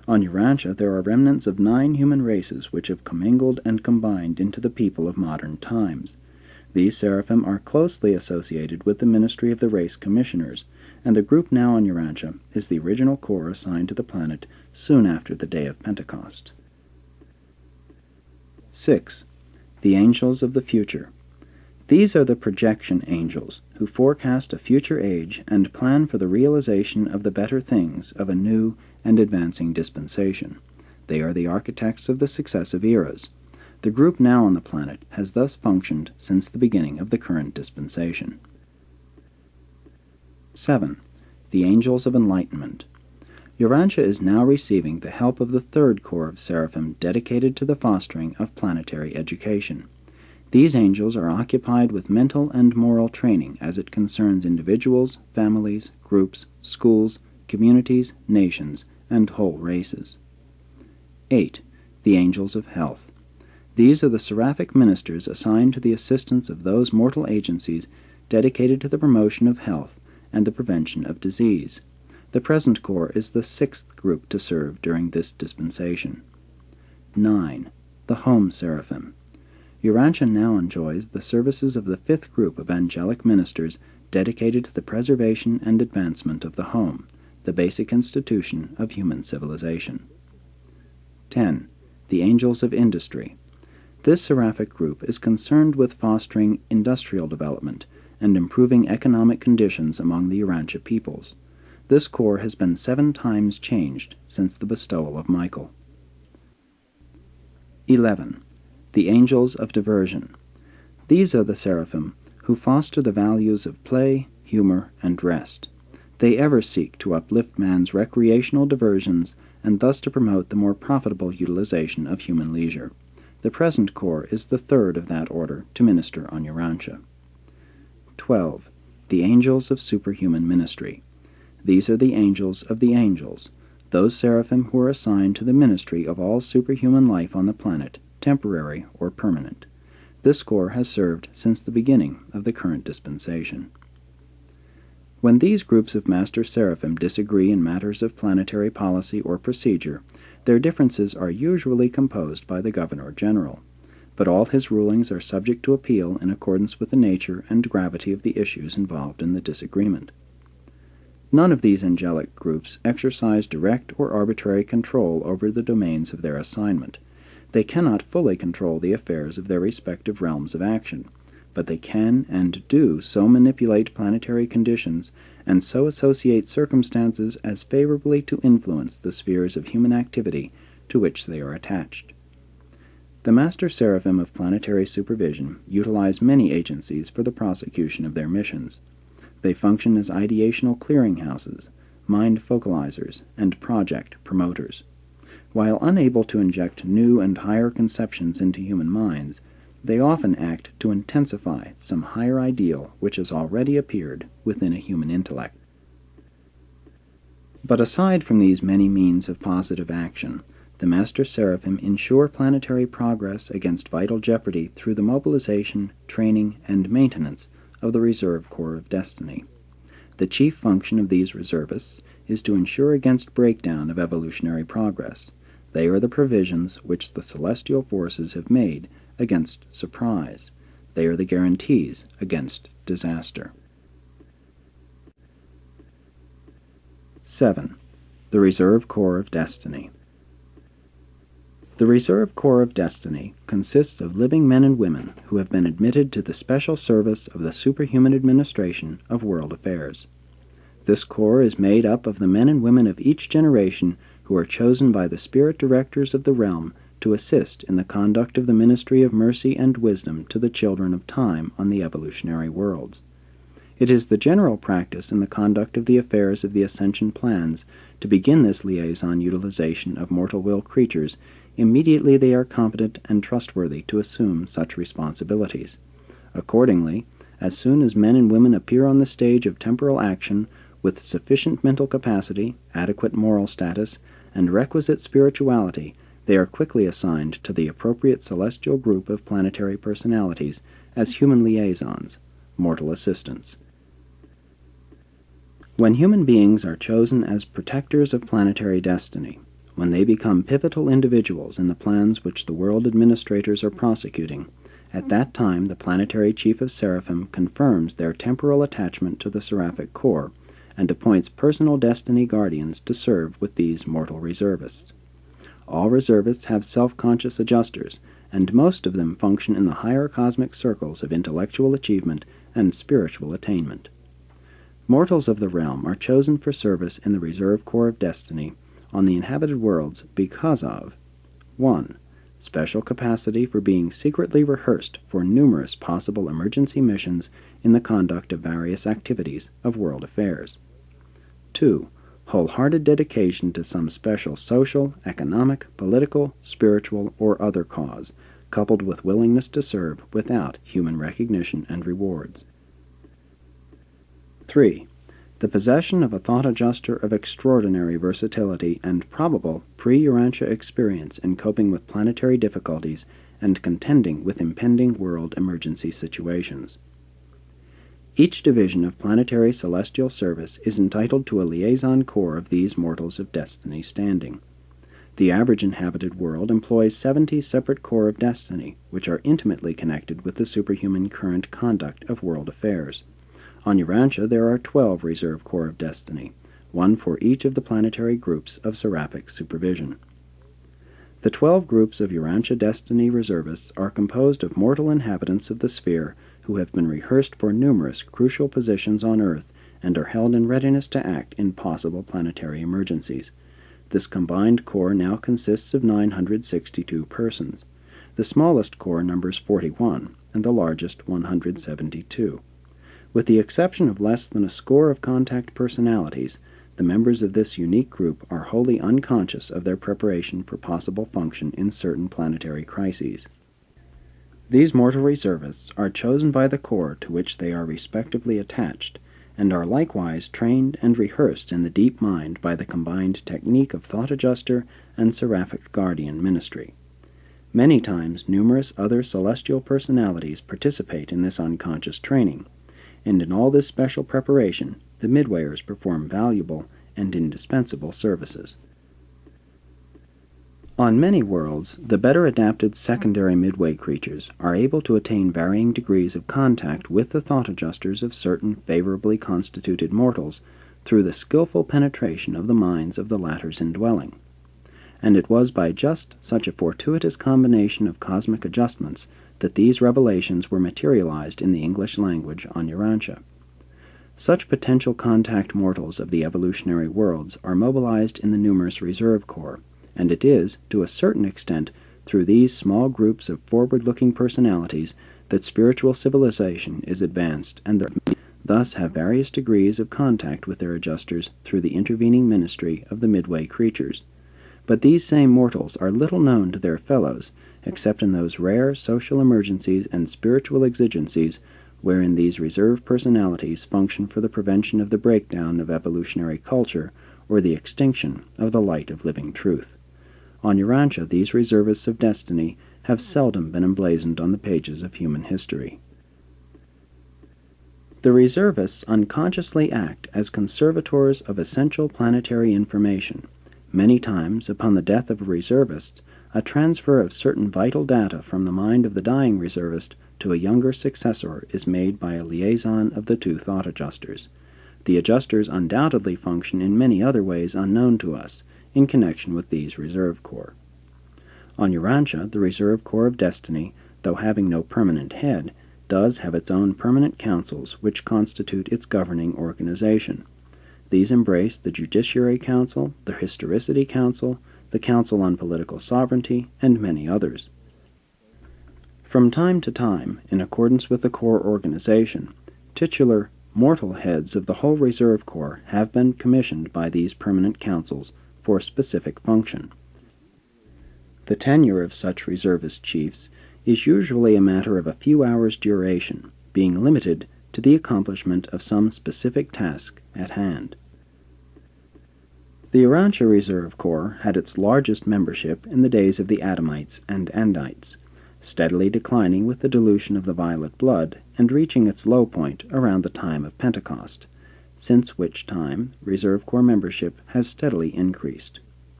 On Urantia there are remnants of 9 human races which have commingled and combined into the people of modern times. These seraphim are closely associated with the ministry of the race commissioners, and the group now on Urantia is the original corps assigned to the planet soon after the day of Pentecost. 6. The angels of the future. These are the projection angels, who forecast a future age and plan for the realization of the better things of a new and advancing dispensation. They are the architects of the successive eras. The group now on the planet has thus functioned since the beginning of the current dispensation. 7. The angels of enlightenment. Urantia is now receiving the help of the 3rd corps of seraphim dedicated to the fostering of planetary education. These angels are occupied with mental and moral training as it concerns individuals, families, groups, schools, communities, nations, and whole races. 8. The angels of health. These are the seraphic ministers assigned to the assistance of those mortal agencies dedicated to the promotion of health and the prevention of disease. The present corps is the 6th group to serve during this dispensation. 9. The home seraphim. Urantia now enjoys the services of the 5th group of angelic ministers dedicated to the preservation and advancement of the home, the basic institution of human civilization. 10. The angels of industry. This seraphic group is concerned with fostering industrial development and improving economic conditions among the Urantia peoples. This corps has been 7 times changed since the bestowal of Michael. 11. The angels of diversion. These are the seraphim who foster the values of play, humor, and rest. They ever seek to uplift man's recreational diversions and thus to promote the more profitable utilization of human leisure. The present corps is the 3rd of that order to minister on Urantia. 12. The angels of superhuman ministry. These are the angels of the angels, those seraphim who are assigned to the ministry of all superhuman life on the planet, temporary or permanent. This corps has served since the beginning of the current dispensation. When these groups of master seraphim disagree in matters of planetary policy or procedure, their differences are usually composed by the Governor-General, but all his rulings are subject to appeal in accordance with the nature and gravity of the issues involved in the disagreement. None of these angelic groups exercise direct or arbitrary control over the domains of their assignment. They cannot fully control the affairs of their respective realms of action, but they can and do so manipulate planetary conditions and so associate circumstances as favorably to influence the spheres of human activity to which they are attached. The master seraphim of planetary supervision utilize many agencies for the prosecution of their missions. They function as ideational clearinghouses, mind focalizers, and project promoters. While unable to inject new and higher conceptions into human minds, they often act to intensify some higher ideal which has already appeared within a human intellect. But aside from these many means of positive action, the master seraphim ensure planetary progress against vital jeopardy through the mobilization, training, and maintenance of the Reserve Corps of Destiny. The chief function of these reservists is to ensure against breakdown of evolutionary progress. They are the provisions which the celestial forces have made against surprise. They are the guarantees against disaster. 7. The Reserve Corps of Destiny. The Reserve Corps of Destiny consists of living men and women who have been admitted to the special service of the superhuman administration of world affairs. This corps is made up of the men and women of each generation who are chosen by the spirit directors of the realm to assist in the conduct of the ministry of mercy and wisdom to the children of time on the evolutionary worlds. It is the general practice in the conduct of the affairs of the ascension plans to begin this liaison utilization of mortal will creatures immediately they are competent and trustworthy to assume such responsibilities. Accordingly, as soon as men and women appear on the stage of temporal action with sufficient mental capacity, adequate moral status, and requisite spirituality, they are quickly assigned to the appropriate celestial group of planetary personalities as human liaisons, mortal assistants. When human beings are chosen as protectors of planetary destiny, when they become pivotal individuals in the plans which the world administrators are prosecuting, at that time the planetary chief of Seraphim confirms their temporal attachment to the Seraphic Corps, and appoints personal destiny guardians to serve with these mortal reservists. All reservists have self-conscious adjusters, and most of them function in the higher cosmic circles of intellectual achievement and spiritual attainment. Mortals of the realm are chosen for service in the Reserve Corps of Destiny on the inhabited worlds because of 1. Special capacity for being secretly rehearsed for numerous possible emergency missions in the conduct of various activities of world affairs. 2. Wholehearted dedication to some special social, economic, political, spiritual, or other cause, coupled with willingness to serve without human recognition and rewards. 3. The possession of a thought adjuster of extraordinary versatility and probable pre-Urantia experience in coping with planetary difficulties and contending with impending world emergency situations. Each division of planetary celestial service is entitled to a liaison corps of these mortals of destiny standing. The average inhabited world employs 70 separate corps of destiny, which are intimately connected with the superhuman current conduct of world affairs. On Urantia there are 12 reserve corps of destiny, one for each of the planetary groups of seraphic supervision. The 12 groups of Urantia destiny reservists are composed of mortal inhabitants of the sphere who have been rehearsed for numerous crucial positions on Earth and are held in readiness to act in possible planetary emergencies. This combined corps now consists of 962 persons. The smallest corps numbers 41, and the largest 172. With the exception of less than a score of contact personalities, the members of this unique group are wholly unconscious of their preparation for possible function in certain planetary crises. These mortal reservists are chosen by the corps to which they are respectively attached, and are likewise trained and rehearsed in the deep mind by the combined technique of thought adjuster and seraphic guardian ministry. Many times numerous other celestial personalities participate in this unconscious training, and in all this special preparation the midwayers perform valuable and indispensable services. On many worlds, the better adapted secondary midway creatures are able to attain varying degrees of contact with the thought adjusters of certain favorably constituted mortals through the skillful penetration of the minds of the latter's indwelling. And it was by just such a fortuitous combination of cosmic adjustments that these revelations were materialized in the English language on Urantia. Such potential contact mortals of the evolutionary worlds are mobilized in the numerous reserve corps, and it is, to a certain extent, through these small groups of forward-looking personalities that spiritual civilization is advanced, and thus have various degrees of contact with their adjusters through the intervening ministry of the midway creatures. But these same mortals are little known to their fellows, except in those rare social emergencies and spiritual exigencies wherein these reserve personalities function for the prevention of the breakdown of evolutionary culture or the extinction of the light of living truth. On Urantia, these reservists of destiny have seldom been emblazoned on the pages of human history. The reservists unconsciously act as conservators of essential planetary information. Many times, upon the death of a reservist, a transfer of certain vital data from the mind of the dying reservist to a younger successor is made by a liaison of the two thought adjusters. The adjusters undoubtedly function in many other ways unknown to us, in connection with these reserve corps. On Urantia, the reserve corps of destiny, though having no permanent head, does have its own permanent councils which constitute its governing organization. These embrace the Judiciary Council, the Historicity Council, the Council on Political Sovereignty, and many others. From time to time, in accordance with the corps organization, titular mortal heads of the whole reserve corps have been commissioned by these permanent councils for specific function. The tenure of such reservist chiefs is usually a matter of a few hours' duration, being limited to the accomplishment of some specific task at hand. The Urantia Reserve Corps had its largest membership in the days of the Adamites and Andites, steadily declining with the dilution of the violet blood and reaching its low point around the time of Pentecost, since which time Reserve Corps membership has steadily increased.